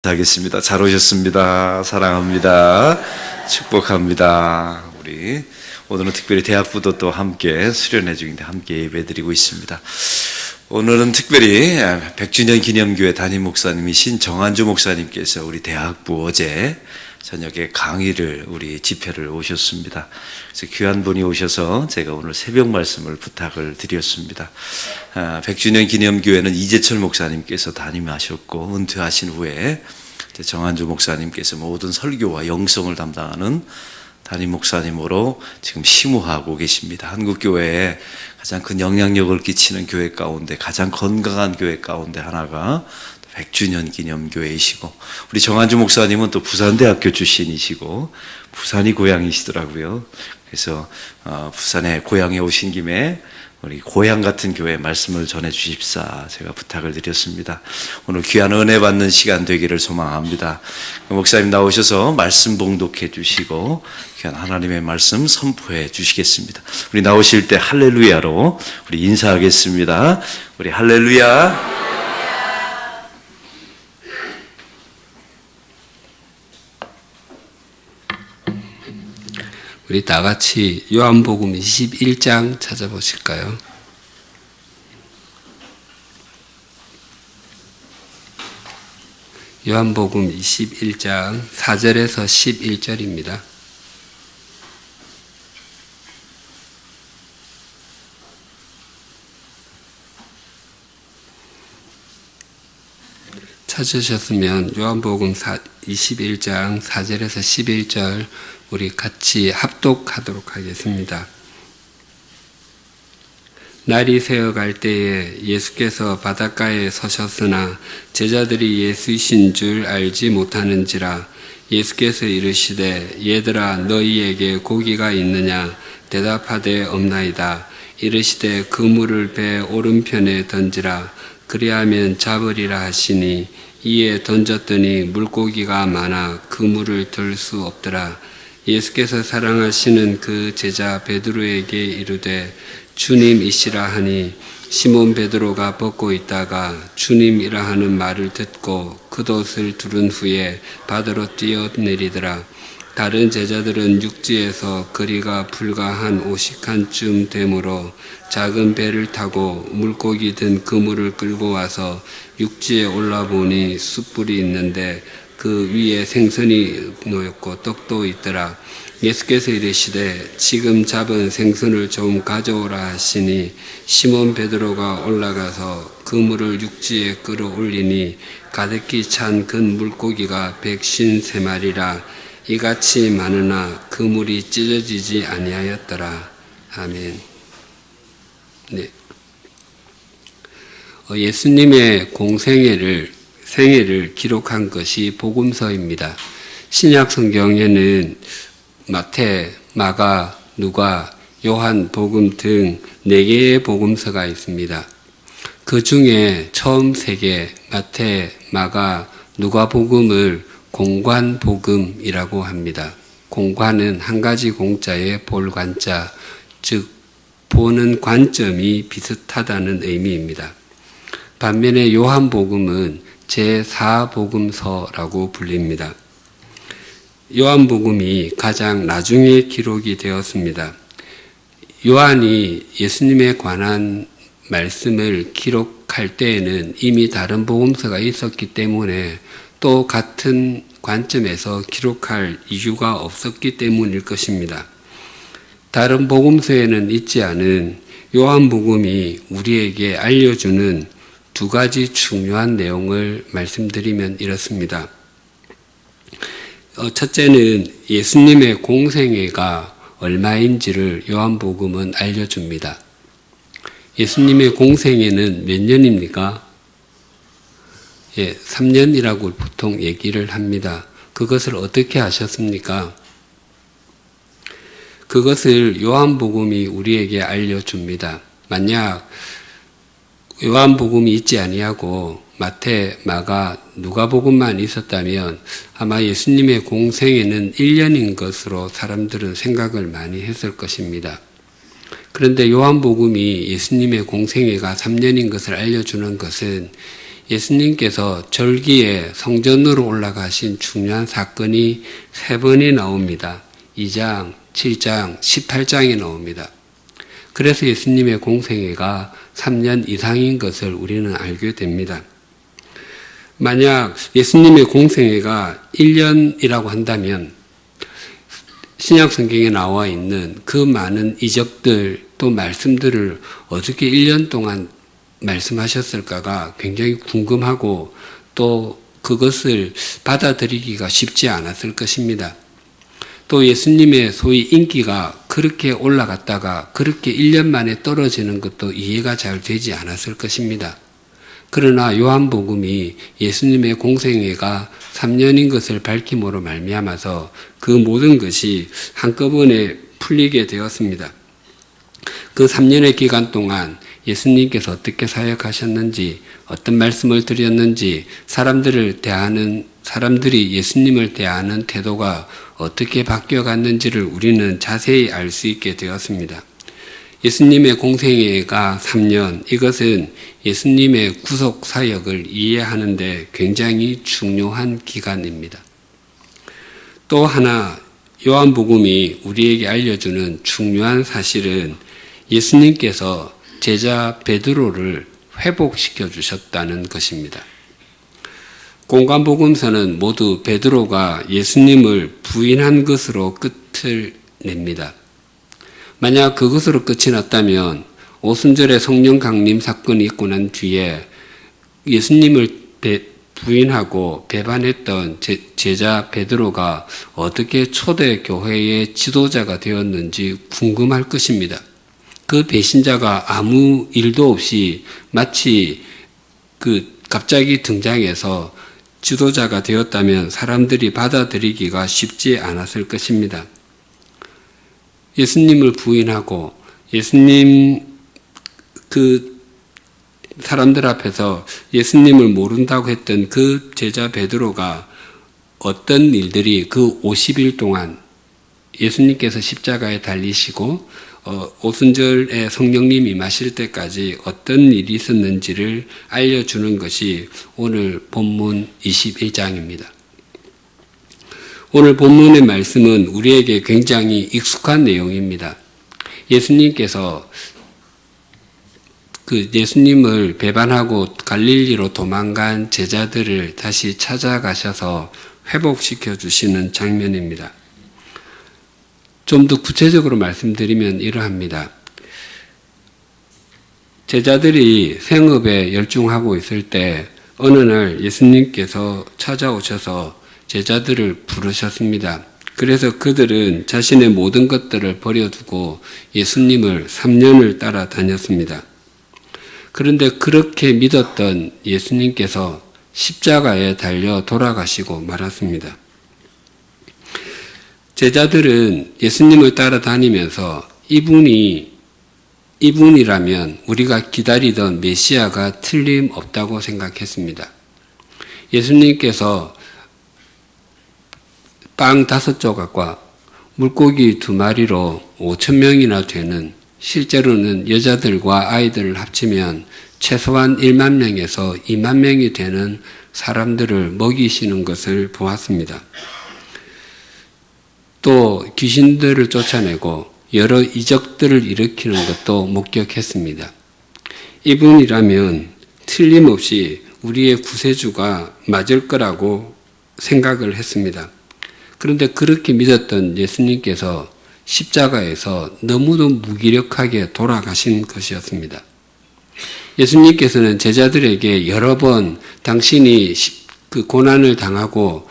하겠습니다. 잘 오셨습니다. 사랑합니다. 축복합니다. 우리 오늘은 특별히 대학부도 또 함께 수련회 중인데 함께 예배드리고 있습니다. 오늘은 특별히 100주년 기념교회 담임 목사님이신 정한주 목사님께서 우리 대학부 어제 저녁에 강의를 우리 집회를 오셨습니다. 그래서 귀한 분이 오셔서 제가 오늘 새벽 말씀을 부탁을 드렸습니다. 100주년 기념교회는 이재철 목사님께서 담임하셨고 은퇴하신 후에 정한주 목사님께서 모든 설교와 영성을 담당하는 담임 목사님으로 지금 심우하고 계십니다. 한국교회에 가장 큰 영향력을 끼치는 교회 가운데 가장 건강한 교회 가운데 하나가 100주년 기념교회이시고, 우리 정한주 목사님은 또 부산대학교 출신이시고 부산이 고향이시더라고요. 그래서 부산에 고향에 오신 김에 우리 고향 같은 교회 말씀을 전해 주십사 제가 부탁을 드렸습니다. 오늘 귀한 은혜 받는 시간 되기를 소망합니다. 목사님 나오셔서 말씀 봉독해 주시고 귀한 하나님의 말씀 선포해 주시겠습니다. 우리 나오실 때 할렐루야로 우리 인사하겠습니다. 우리 할렐루야. 우리 다 같이 요한복음 21장 찾아보실까요? 요한복음 21장 4절에서 11절입니다. 찾으셨으면 요한복음 21장 4절에서 11절 우리 같이 합독하도록 하겠습니다. 날이 새어갈 때에 예수께서 바닷가에 서셨으나 제자들이 예수이신 줄 알지 못하는지라. 예수께서 이르시되 얘들아 너희에게 고기가 있느냐? 대답하되 없나이다. 이르시되 그물을 배 오른편에 던지라. 그리하면 잡으리라 하시니 이에 던졌더니 물고기가 많아 그물을 들 수 없더라. 예수께서 사랑하시는 그 제자 베드로에게 이르되 주님이시라 하니 시몬 베드로가 벗고 있다가 주님이라 하는 말을 듣고 겉옷을 두른 후에 바다로 뛰어내리더라. 다른 제자들은 육지에서 거리가 불과 한 50칸쯤 되므로 작은 배를 타고 물고기 든 그물을 끌고 와서 육지에 올라보니 숯불이 있는데 그 위에 생선이 놓였고 떡도 있더라. 예수께서 이르시되 지금 잡은 생선을 좀 가져오라 하시니 시몬 베드로가 올라가서 그물을 육지에 끌어올리니 가득히 찬 큰 물고기가 153마리라. 이같이 많으나 그물이 찢어지지 아니하였더라. 아멘. 네. 예수님의 생애를 기록한 것이 복음서입니다. 신약 성경에는 마태, 마가, 누가, 요한 복음 등 4개의 복음서가 있습니다. 그 중에 처음 3개, 마태, 마가, 누가 복음을 공관복음이라고 합니다. 공관은 한 가지 공자에 볼 관자, 즉 보는 관점이 비슷하다는 의미입니다. 반면에 요한복음은 제4복음서라고 불립니다. 요한복음이 가장 나중에 기록이 되었습니다. 요한이 예수님에 관한 말씀을 기록할 때에는 이미 다른 복음서가 있었기 때문에 또 같은 관점에서 기록할 이유가 없었기 때문일 것입니다. 다른 복음서에는 있지 않은 요한복음이 우리에게 알려주는 2가지 중요한 내용을 말씀드리면 이렇습니다. 첫째는 예수님의 공생애가 얼마인지를 요한복음은 알려줍니다. 예수님의 공생애는 몇 년입니까? 3년이라고 보통 얘기를 합니다. 그것을 어떻게 하셨습니까? 그것을 요한복음이 우리에게 알려줍니다. 만약 요한복음이 있지 아니하고 마태, 마가, 누가복음만 있었다면 아마 예수님의 공생애는 1년인 것으로 사람들은 생각을 많이 했을 것입니다. 그런데 요한복음이 예수님의 공생애가 3년인 것을 알려주는 것은 예수님께서 절기에 성전으로 올라가신 중요한 사건이 3번이 나옵니다. 2장, 7장, 18장이 나옵니다. 그래서 예수님의 공생애가 3년 이상인 것을 우리는 알게 됩니다. 만약 예수님의 공생애가 1년이라고 한다면 신약 성경에 나와 있는 그 많은 이적들 또 말씀들을 어떻게 1년 동안 말씀하셨을까가 굉장히 궁금하고 또 그것을 받아들이기가 쉽지 않았을 것입니다. 또 예수님의 소위 인기가 그렇게 올라갔다가 그렇게 1년 만에 떨어지는 것도 이해가 잘 되지 않았을 것입니다. 그러나 요한복음이 예수님의 공생애가 3년인 것을 밝힘으로 말미암아서 그 모든 것이 한꺼번에 풀리게 되었습니다. 그 3년의 기간 동안 예수님께서 어떻게 사역하셨는지, 어떤 말씀을 드렸는지, 사람들이 예수님을 대하는 태도가 어떻게 바뀌어갔는지를 우리는 자세히 알 수 있게 되었습니다. 예수님의 공생애가 3년, 이것은 예수님의 구속 사역을 이해하는데 굉장히 중요한 기간입니다. 또 하나 요한복음이 우리에게 알려주는 중요한 사실은 예수님께서 제자 베드로를 회복시켜 주셨다는 것입니다. 공관복음서는 모두 베드로가 예수님을 부인한 것으로 끝을 냅니다. 만약 그것으로 끝이 났다면 오순절에 성령 강림 사건이 있고 난 뒤에 예수님을 부인하고 배반했던 제자 베드로가 어떻게 초대 교회의 지도자가 되었는지 궁금할 것입니다. 그 배신자가 아무 일도 없이 마치 갑자기 등장해서 지도자가 되었다면 사람들이 받아들이기가 쉽지 않았을 것입니다. 예수님을 부인하고 예수님 사람들 앞에서 예수님을 모른다고 했던 그 제자 베드로가 어떤 일들이 그 50일 동안 예수님께서 십자가에 달리시고 오순절에 성령님이 임하실 때까지 어떤 일이 있었는지를 알려주는 것이 오늘 본문 21장입니다. 오늘 본문의 말씀은 우리에게 굉장히 익숙한 내용입니다. 예수님께서 예수님을 배반하고 갈릴리로 도망간 제자들을 다시 찾아가셔서 회복시켜 주시는 장면입니다. 좀 더 구체적으로 말씀드리면 이러합니다. 제자들이 생업에 열중하고 있을 때 어느 날 예수님께서 찾아오셔서 제자들을 부르셨습니다. 그래서 그들은 자신의 모든 것들을 버려두고 예수님을 3년을 따라다녔습니다. 그런데 그렇게 믿었던 예수님께서 십자가에 달려 돌아가시고 말았습니다. 제자들은 예수님을 따라다니면서 이분이라면 우리가 기다리던 메시아가 틀림없다고 생각했습니다. 예수님께서 빵 5조각과 물고기 2마리로 5,000명이나 되는, 실제로는 여자들과 아이들을 합치면 최소한 1만 명에서 2만 명이 되는 사람들을 먹이시는 것을 보았습니다. 또 귀신들을 쫓아내고 여러 이적들을 일으키는 것도 목격했습니다. 이분이라면 틀림없이 우리의 구세주가 맞을 거라고 생각을 했습니다. 그런데 그렇게 믿었던 예수님께서 십자가에서 너무도 무기력하게 돌아가신 것이었습니다. 예수님께서는 제자들에게 여러 번 당신이 고난을 당하고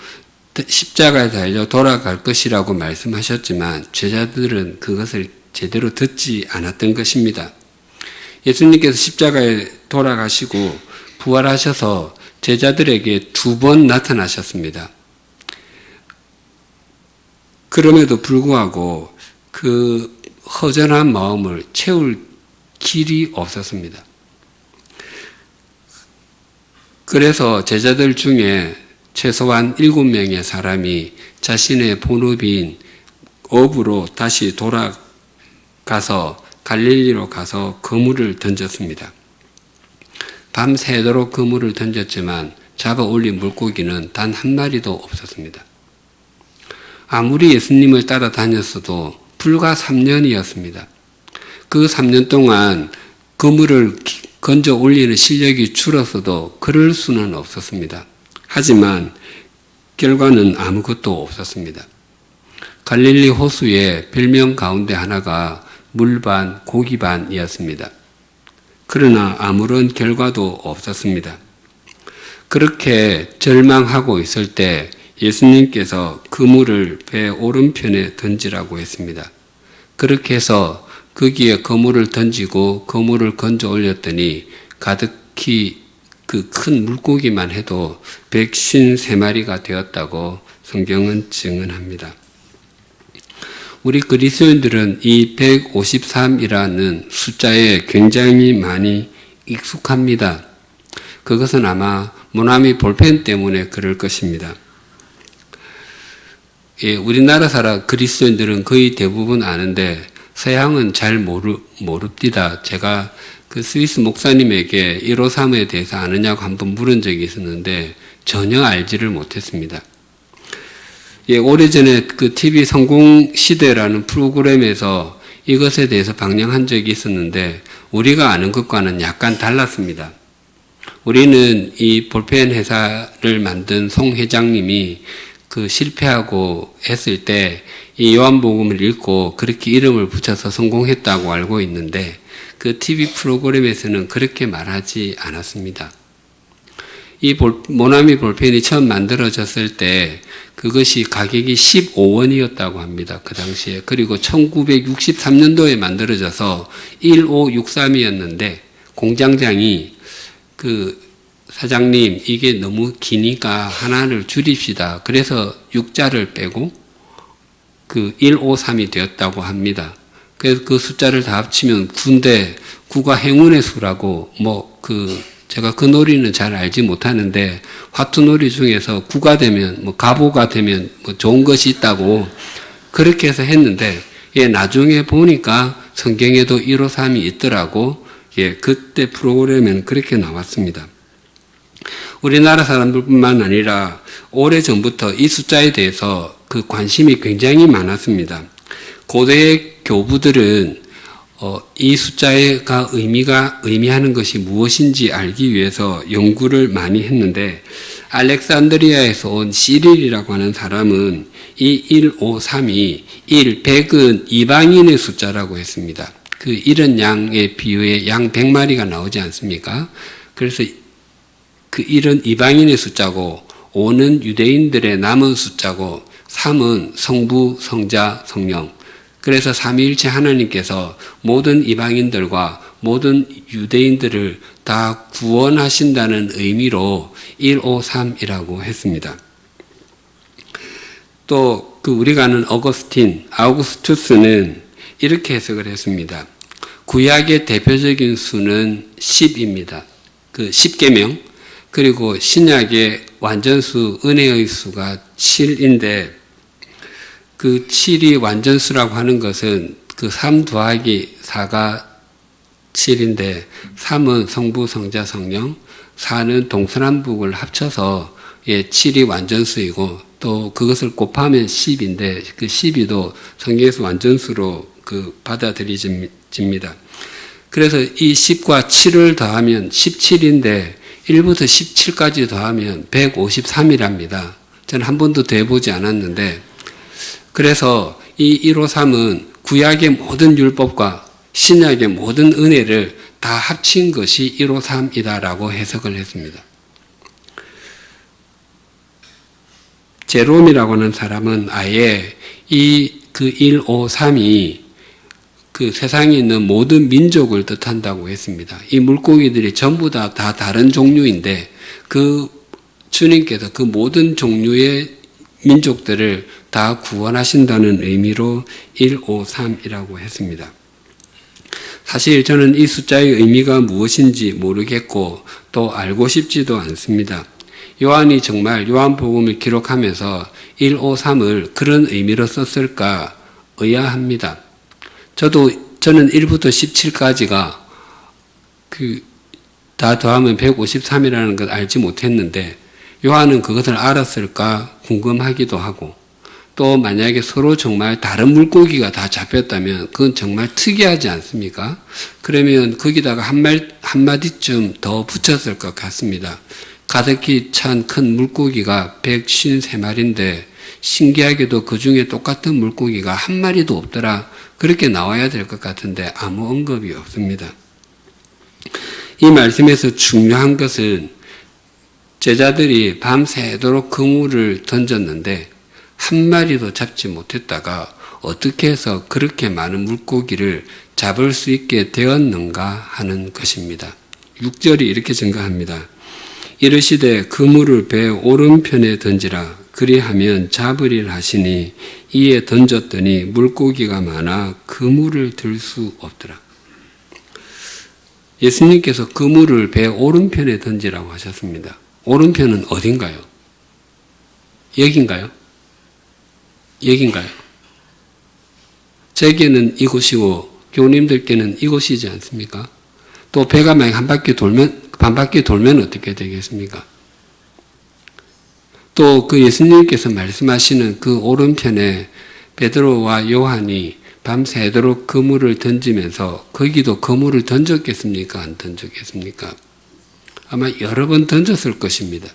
십자가에 달려 돌아갈 것이라고 말씀하셨지만 제자들은 그것을 제대로 듣지 않았던 것입니다. 예수님께서 십자가에 돌아가시고 부활하셔서 제자들에게 2번 나타나셨습니다. 그럼에도 불구하고 그 허전한 마음을 채울 길이 없었습니다. 그래서 제자들 중에 최소한 7명의 사람이 자신의 본업인 업으로 다시 돌아가서 갈릴리로 가서 그물을 던졌습니다. 밤새도록 그물을 던졌지만 잡아 올린 물고기는 단 한 마리도 없었습니다. 아무리 예수님을 따라다녔어도 불과 3년이었습니다. 그 3년 동안 그물을 건져 올리는 실력이 줄었어도 그럴 수는 없었습니다. 하지만 결과는 아무것도 없었습니다. 갈릴리 호수의 별명 가운데 하나가 물반, 고기반이었습니다. 그러나 아무런 결과도 없었습니다. 그렇게 절망하고 있을 때 예수님께서 그물을 배 오른편에 던지라고 했습니다. 그렇게 해서 거기에 그물을 던지고 그물을 건져 올렸더니 가득히 그 큰 물고기만 해도 153마리가 되었다고 성경은 증언합니다. 우리 그리스도인들은 이 153이라는 숫자에 굉장히 많이 익숙합니다. 그것은 아마 모나미 볼펜 때문에 그럴 것입니다. 예, 우리나라 사람 그리스도인들은 거의 대부분 아는데 서양은 잘 모릅니다. 제가 그 스위스 목사님에게 153에 대해서 아느냐고 한번 물은 적이 있었는데 전혀 알지를 못했습니다. 예, 오래전에 그 TV 성공시대라는 프로그램에서 이것에 대해서 방영한 적이 있었는데 우리가 아는 것과는 약간 달랐습니다. 우리는 이 볼펜 회사를 만든 송 회장님이 그 실패하고 했을 때 이 요한복음을 읽고 그렇게 이름을 붙여서 성공했다고 알고 있는데 그 TV 프로그램에서는 그렇게 말하지 않았습니다. 이 모나미 볼펜이 처음 만들어졌을 때 그것이 가격이 15원이었다고 합니다. 그 당시에. 그리고 1963년도에 만들어져서 1563이었는데 공장장이 그 사장님 이게 너무 기니까 하나를 줄입시다. 그래서 6자를 빼고 그 153이 되었다고 합니다. 그래서 그 숫자를 다 합치면 9인데 9가 행운의 수라고 제가 그 놀이는 잘 알지 못하는데 화투놀이 중에서 9가 되면 가보가 되면 좋은 것이 있다고 그렇게 해서 했는데 나중에 보니까 성경에도 153이 있더라고. 그때 프로그램에는 그렇게 나왔습니다. 우리나라 사람들뿐만 아니라 오래전부터 이 숫자에 대해서 그 관심이 굉장히 많았습니다. 고대 교부들은 이 숫자가 의미하는 것이 무엇인지 알기 위해서 연구를 많이 했는데 알렉산드리아에서 온 시릴이라고 하는 사람은 이 153이 100은 이방인의 숫자라고 했습니다. 그 1은 양에 비유해 양 100마리가 나오지 않습니까? 그래서 그 1은 이방인의 숫자고 5는 유대인들의 남은 숫자고 3은 성부, 성자, 성령. 그래서 삼위일체 하나님께서 모든 이방인들과 모든 유대인들을 다 구원하신다는 의미로 153이라고 했습니다. 또 우리가 아는 아우구스투스는 이렇게 해석을 했습니다. 구약의 대표적인 수는 10입니다. 그 10계명. 그리고 신약의 완전수, 은혜의 수가 7인데 그 7이 완전수라고 하는 것은 그 3 더하기 4가 7인데 3은 성부, 성자, 성령, 4는 동서남북을 합쳐서 7이 완전수이고 또 그것을 곱하면 10인데 그 12도 성경에서 완전수로 받아들여집니다. 그래서 이 10과 7을 더하면 17인데 1부터 17까지 더하면 153이랍니다. 저는 한 번도 더해보지 않았는데 그래서 이 153은 구약의 모든 율법과 신약의 모든 은혜를 다 합친 것이 153이다라고 해석을 했습니다. 제롬이라고 하는 사람은 아예 그 153이 그 세상에 있는 모든 민족을 뜻한다고 했습니다. 이 물고기들이 전부 다 다른 종류인데 그 주님께서 그 모든 종류의 민족들을 다 구원하신다는 의미로 153이라고 했습니다. 사실 저는 이 숫자의 의미가 무엇인지 모르겠고 또 알고 싶지도 않습니다. 요한이 정말 요한복음을 기록하면서 153을 그런 의미로 썼을까 의아합니다. 저는 1부터 17까지가 다 더하면 153이라는 걸 알지 못했는데 요한은 그것을 알았을까 궁금하기도 하고, 또 만약에 서로 정말 다른 물고기가 다 잡혔다면 그건 정말 특이하지 않습니까? 그러면 거기다가 한마디쯤 더 붙였을 것 같습니다. 가득히 찬 큰 물고기가 153마리인데 신기하게도 그 중에 똑같은 물고기가 한 마리도 없더라. 그렇게 나와야 될 것 같은데 아무 언급이 없습니다. 이 말씀에서 중요한 것은 제자들이 밤새도록 그물을 던졌는데 한 마리도 잡지 못했다가 어떻게 해서 그렇게 많은 물고기를 잡을 수 있게 되었는가 하는 것입니다. 6절이 이렇게 증가합니다. 이르시되 그물을 배 오른편에 던지라. 그리하면 잡으리라 하시니 이에 던졌더니 물고기가 많아 그물을 들 수 없더라. 예수님께서 그물을 배 오른편에 던지라고 하셨습니다. 오른편은 어딘가요? 여긴가요? 여긴가요? 제게는 이곳이고 교우님들께는 이곳이지 않습니까? 또 배가 만약 반바퀴 돌면 어떻게 되겠습니까? 또 그 예수님께서 말씀하시는 그 오른편에 베드로와 요한이 밤새도록 그물을 던지면서 거기도 그물을 던졌겠습니까? 안 던졌겠습니까? 아마 여러 번 던졌을 것입니다.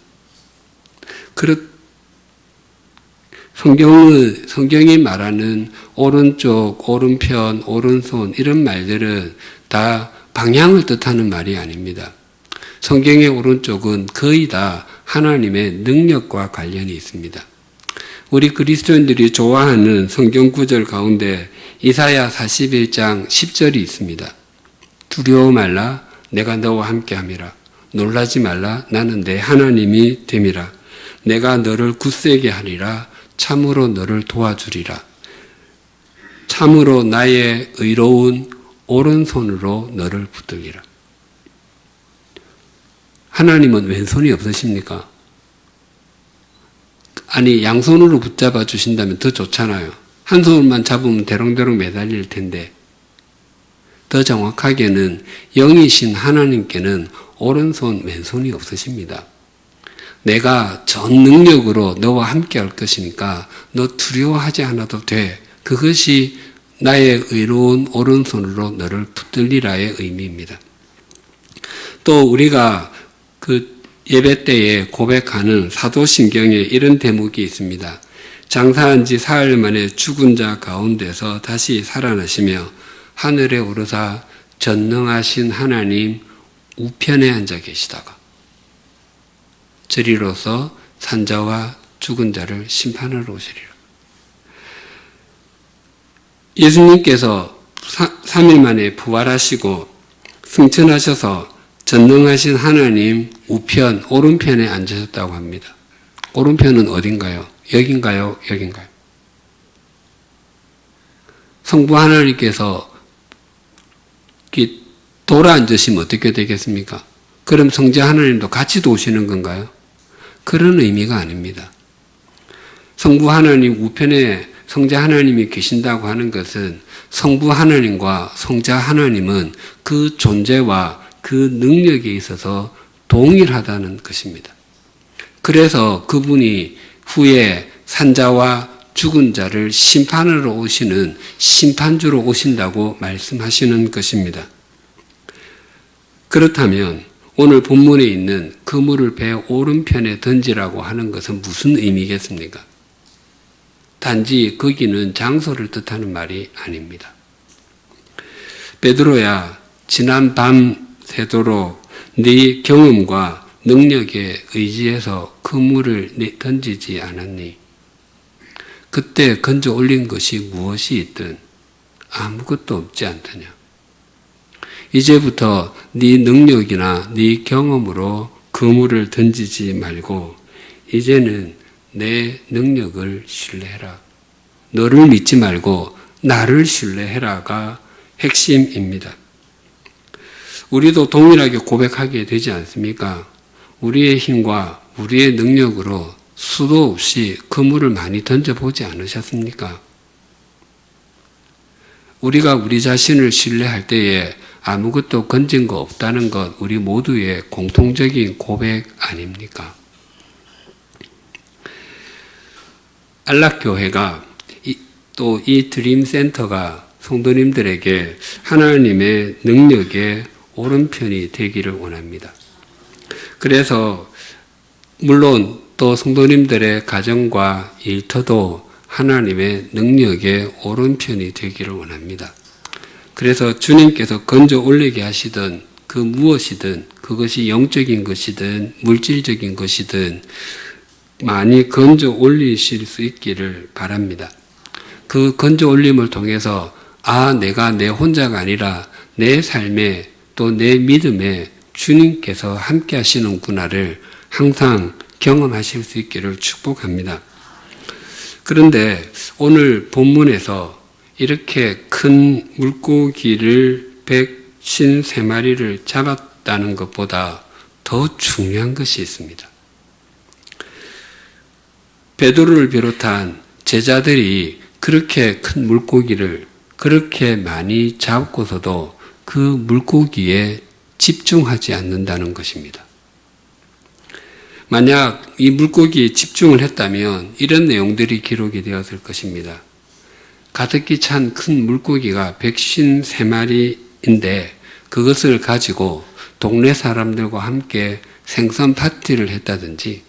성경이 말하는 오른쪽, 오른편, 오른손 이런 말들은 다 방향을 뜻하는 말이 아닙니다. 성경의 오른쪽은 거의 다 하나님의 능력과 관련이 있습니다. 우리 그리스도인들이 좋아하는 성경 구절 가운데 이사야 41장 10절이 있습니다. 두려워 말라 내가 너와 함께함이라. 놀라지 말라 나는 내 하나님이 됨이라. 내가 너를 굳세게 하리라. 참으로 너를 도와주리라. 참으로 나의 의로운 오른손으로 너를 붙들리라. 하나님은 왼손이 없으십니까? 아니 양손으로 붙잡아 주신다면 더 좋잖아요. 한 손만 잡으면 대롱대롱 매달릴 텐데, 더 정확하게는 영이신 하나님께는 오른손 왼손이 없으십니다. 내가 전 능력으로 너와 함께 할 것이니까 너 두려워하지 않아도 돼. 그것이 나의 의로운 오른손으로 너를 붙들리라의 의미입니다. 또 우리가 그 예배 때에 고백하는 사도신경에 이런 대목이 있습니다. 장사한 지 사흘 만에 죽은 자 가운데서 다시 살아나시며 하늘에 오르사 전능하신 하나님 우편에 앉아 계시다가 저리로서 산자와 죽은 자를 심판하러 오시리라. 예수님께서 3일 만에 부활하시고 승천하셔서 전능하신 하나님 우편, 오른편에 앉으셨다고 합니다. 오른편은 어딘가요? 여긴가요? 여긴가요? 성부 하나님께서 돌아 앉으시면 어떻게 되겠습니까? 그럼 성자 하나님도 같이 도우시는 건가요? 그런 의미가 아닙니다. 성부 하나님 우편에 성자 하나님이 계신다고 하는 것은 성부 하나님과 성자 하나님은 그 존재와 그 능력에 있어서 동일하다는 것입니다. 그래서 그분이 후에 산자와 죽은 자를 심판하러 오시는 심판주로 오신다고 말씀하시는 것입니다. 그렇다면 오늘 본문에 있는 그물을 배 오른편에 던지라고 하는 것은 무슨 의미겠습니까? 단지 거기는 장소를 뜻하는 말이 아닙니다. 베드로야, 지난 밤 새도록 네 경험과 능력에 의지해서 그물을 던지지 않았니? 그때 건져 올린 것이 무엇이 있든 아무것도 없지 않더냐? 이제부터 네 능력이나 네 경험으로 그물을 던지지 말고 이제는 내 능력을 신뢰해라. 너를 믿지 말고 나를 신뢰해라가 핵심입니다. 우리도 동일하게 고백하게 되지 않습니까? 우리의 힘과 우리의 능력으로 수도 없이 그물을 많이 던져보지 않으셨습니까? 우리가 우리 자신을 신뢰할 때에 아무것도 건진 거 없다는 것 우리 모두의 공통적인 고백 아닙니까? 안락교회가 또 이 드림센터가 성도님들에게 하나님의 능력의 오른편이 되기를 원합니다. 그래서 물론 또 성도님들의 가정과 일터도 하나님의 능력의 오른편이 되기를 원합니다. 그래서 주님께서 건져 올리게 하시던 그 무엇이든 그것이 영적인 것이든 물질적인 것이든 많이 건져 올리실 수 있기를 바랍니다. 그 건져 올림을 통해서 내가 내 혼자가 아니라 내 삶에 또 내 믿음에 주님께서 함께 하시는구나를 항상 경험하실 수 있기를 축복합니다. 그런데 오늘 본문에서 이렇게 큰 물고기를 153마리를 잡았다는 것보다 더 중요한 것이 있습니다. 베드로를 비롯한 제자들이 그렇게 큰 물고기를 그렇게 많이 잡고서도 그 물고기에 집중하지 않는다는 것입니다. 만약 이 물고기에 집중을 했다면 이런 내용들이 기록이 되었을 것입니다. 가득히 찬 큰 물고기가 153마리인데 그것을 가지고 동네 사람들과 함께 생선 파티를 했다든지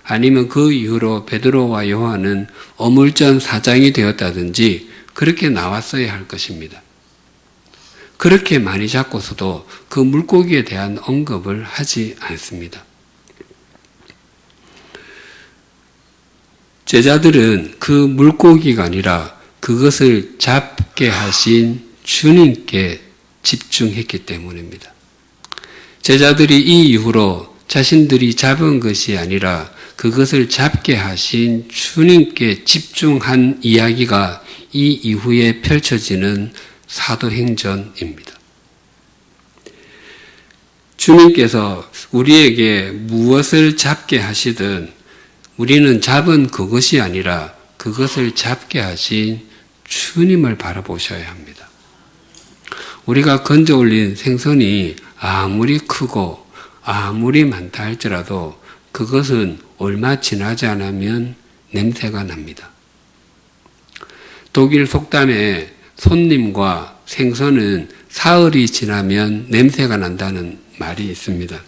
아니면 그 이후로 베드로와 요한은 어물전 사장이 되었다든지 그렇게 나왔어야 할 것입니다. 그렇게 많이 잡고서도 그 물고기에 대한 언급을 하지 않습니다. 제자들은 그 물고기가 아니라 그것을 잡게 하신 주님께 집중했기 때문입니다. 제자들이 이 이후로 자신들이 잡은 것이 아니라 그것을 잡게 하신 주님께 집중한 이야기가 이 이후에 펼쳐지는 사도행전입니다. 주님께서 우리에게 무엇을 잡게 하시든 우리는 잡은 그것이 아니라 그것을 잡게 하신 주님을 바라보셔야 합니다. 우리가 건져 올린 생선이 아무리 크고 아무리 많다 할지라도 그것은 얼마 지나지 않으면 냄새가 납니다. 독일 속담에 손님과 생선은 사흘이 지나면 냄새가 난다는 말이 있습니다.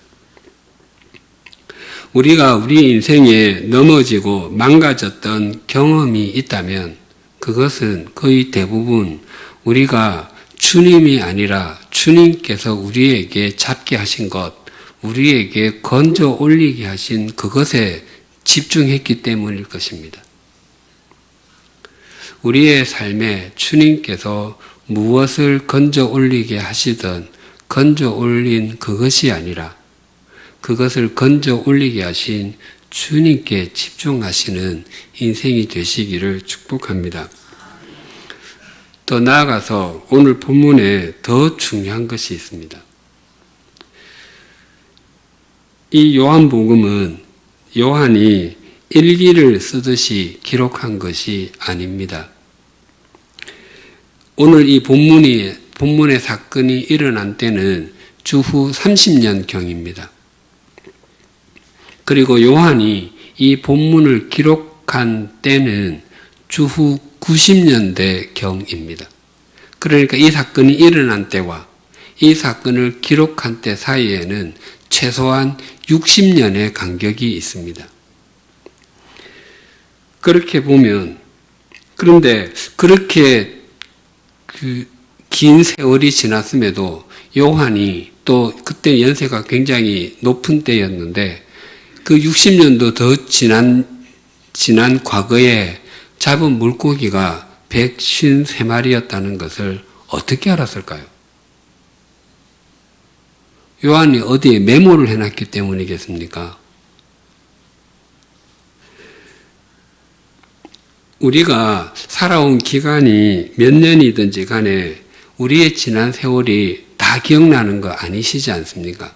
우리가 우리 인생에 넘어지고 망가졌던 경험이 있다면 그것은 거의 대부분 우리가 주님이 아니라 주님께서 우리에게 잡게 하신 것, 우리에게 건져 올리게 하신 그것에 집중했기 때문일 것입니다. 우리의 삶에 주님께서 무엇을 건져 올리게 하시든 건져 올린 그것이 아니라 그것을 건져 올리게 하신 주님께 집중하시는 인생이 되시기를 축복합니다. 더 나아가서 오늘 본문에 더 중요한 것이 있습니다. 이 요한복음은 요한이 일기를 쓰듯이 기록한 것이 아닙니다. 오늘 이 본문의 사건이 일어난 때는 주후 30년경입니다. 그리고 요한이 이 본문을 기록한 때는 주후 90년대경입니다. 그러니까 이 사건이 일어난 때와 이 사건을 기록한 때 사이에는 최소한 60년의 간격이 있습니다. 그렇게 보면, 그런데 그렇게 긴 세월이 지났음에도 요한이 또 그때 연세가 굉장히 높은 때였는데 그 60년도 더 지난 과거에 잡은 물고기가 153마리였다는 것을 어떻게 알았을까요? 요한이 어디에 메모를 해놨기 때문이겠습니까? 우리가 살아온 기간이 몇 년이든지 간에 우리의 지난 세월이 다 기억나는 거 아니시지 않습니까?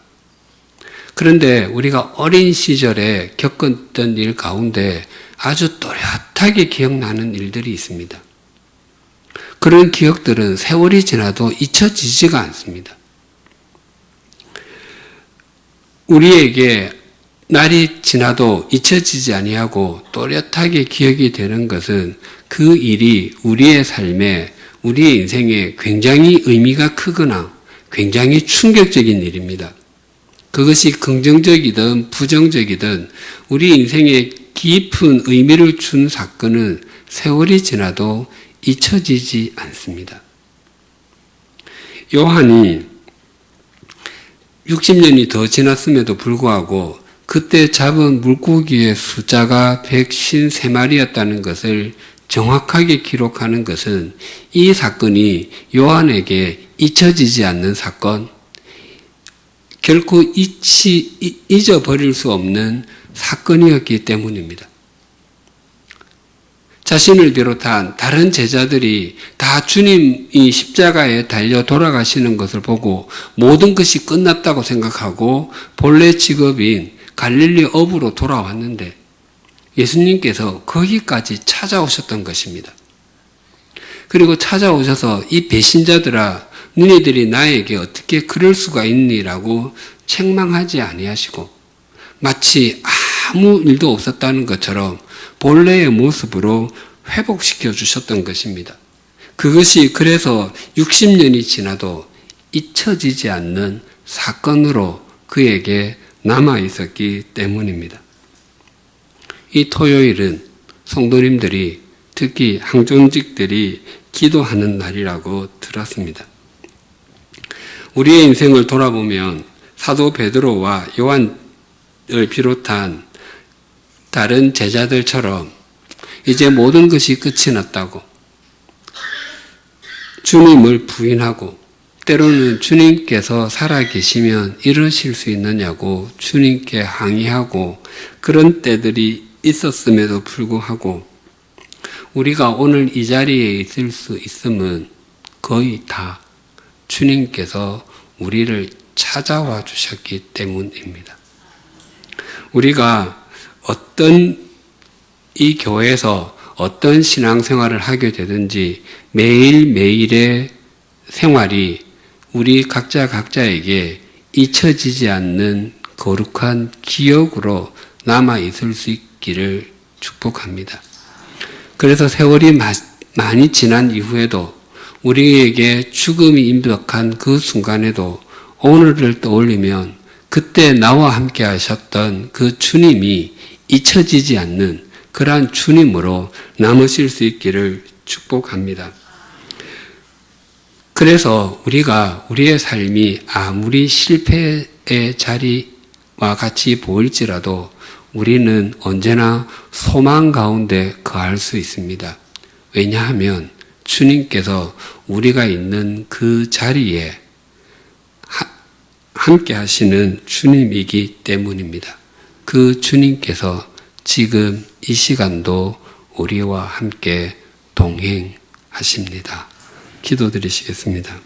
그런데 우리가 어린 시절에 겪었던 일 가운데 아주 또렷하게 기억나는 일들이 있습니다. 그런 기억들은 세월이 지나도 잊혀지지가 않습니다. 우리에게 날이 지나도 잊혀지지 아니하고 또렷하게 기억이 되는 것은 그 일이 우리의 삶에, 우리의 인생에 굉장히 의미가 크거나 굉장히 충격적인 일입니다. 그것이 긍정적이든 부정적이든 우리 인생에 깊은 의미를 준 사건은 세월이 지나도 잊혀지지 않습니다. 요한이 60년이 더 지났음에도 불구하고 그때 잡은 물고기의 숫자가 153마리였다는 것을 정확하게 기록하는 것은 이 사건이 요한에게 잊혀지지 않는 사건, 결코 잊어버릴 수 없는 사건이었기 때문입니다. 자신을 비롯한 다른 제자들이 다 주님이 십자가에 달려 돌아가시는 것을 보고 모든 것이 끝났다고 생각하고 본래 직업인 갈릴리 어부로 돌아왔는데 예수님께서 거기까지 찾아오셨던 것입니다. 그리고 찾아오셔서 이 배신자들아, 너희들이 나에게 어떻게 그럴 수가 있니라고 책망하지 아니하시고 마치 아무 일도 없었다는 것처럼 본래의 모습으로 회복시켜 주셨던 것입니다. 그것이 그래서 60년이 지나도 잊혀지지 않는 사건으로 그에게 남아 있었기 때문입니다. 이 토요일은 성도님들이, 특히 항존직들이 기도하는 날이라고 들었습니다. 우리의 인생을 돌아보면 사도 베드로와 요한을 비롯한 다른 제자들처럼 이제 모든 것이 끝이 났다고 주님을 부인하고, 때로는 주님께서 살아계시면 이러실 수 있느냐고 주님께 항의하고 그런 때들이 있었음에도 불구하고 우리가 오늘 이 자리에 있을 수 있음은 거의 다 주님께서 우리를 찾아와 주셨기 때문입니다. 우리가 이 교회에서 어떤 신앙생활을 하게 되든지 매일매일의 생활이 우리 각자에게 잊혀지지 않는 거룩한 기억으로 남아 있을 수 있기를 축복합니다. 그래서 세월이 많이 지난 이후에도 우리에게 죽음이 임박한 그 순간에도 오늘을 떠올리면 그때 나와 함께 하셨던 그 주님이 잊혀지지 않는 그러한 주님으로 남으실 수 있기를 축복합니다. 그래서 우리가 우리의 삶이 아무리 실패의 자리와 같이 보일지라도 우리는 언제나 소망 가운데 거할 수 있습니다. 왜냐하면 주님께서 우리가 있는 그 자리에 함께 하시는 주님이기 때문입니다. 그 주님께서 지금 이 시간도 우리와 함께 동행하십니다. 기도드리시겠습니다.